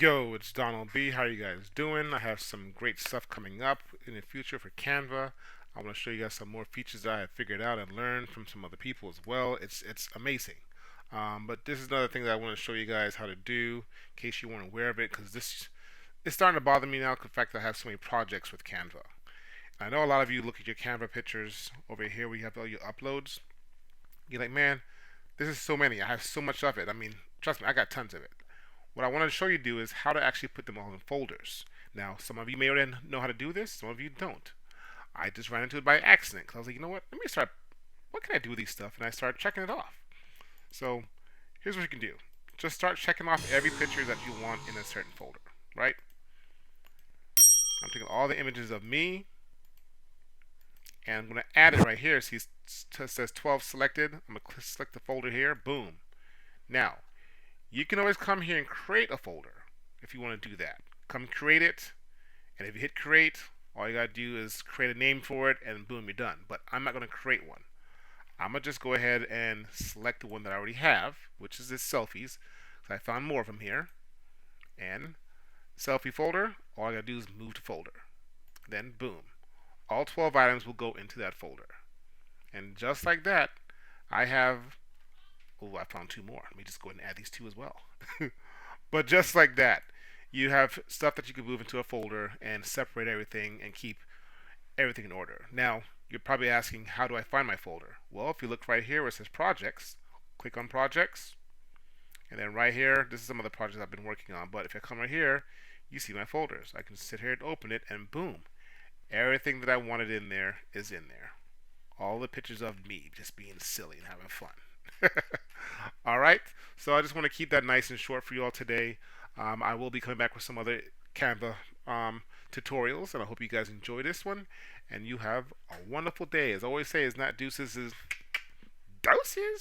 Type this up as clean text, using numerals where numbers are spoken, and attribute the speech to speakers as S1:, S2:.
S1: Yo, it's Donald B. How are you guys doing? I have some great stuff coming up in the future for Canva. I want to show you guys some more features that I have figured out and learned from some other people as well. It's amazing. But this is another thing that I want to show you guys how to do in case you weren't aware of it, because this it's starting to bother me now. The fact that I have so many projects with Canva. I know a lot of you look at your Canva pictures over here where you have all your uploads. You're like, man, this is so many. I have so much of it. I mean, trust me, I got tons of it. What I want to show you do is how to actually put them all in folders. Now, some of you may already know how to do this, some of you don't. I just ran into it by accident because I was like, you know what? Let me start. What can I do with these stuff? And I started checking it off. So here's what you can do. Just start checking off every picture that you want in a certain folder, right? I'm taking all the images of me, and I'm going to add it right here. See, it says 12 selected. I'm going to select the folder here. Boom. Now, you can always come here and create a folder if you want to do that. Come create it, and if you hit create, all you gotta do is create a name for it, and boom, you're done. But I'm not gonna create one. I'm gonna just go ahead and select the one that I already have, which is this selfies. So I found more of them here, and selfie folder. All I gotta do is move to folder. Then boom, all 12 items will go into that folder. And just like that, I have. Oh, I found two more. Let me just go ahead and add these two as well. But just like that, you have stuff that you can move into a folder and separate everything and keep everything in order. Now, you're probably asking, how do I find my folder? Well, if you look right here where it says projects, click on projects, and then right here, this is some of the projects I've been working on. But if I come right here, you see my folders. I can sit here and open it, and boom, everything that I wanted in there is in there. All the pictures of me just being silly and having fun. All right, so I just want to keep that nice and short for you all today. I will be coming back with some other Canva tutorials, and I hope you guys enjoy this one. And you have a wonderful day. As I always say, it's not deuces, is doses.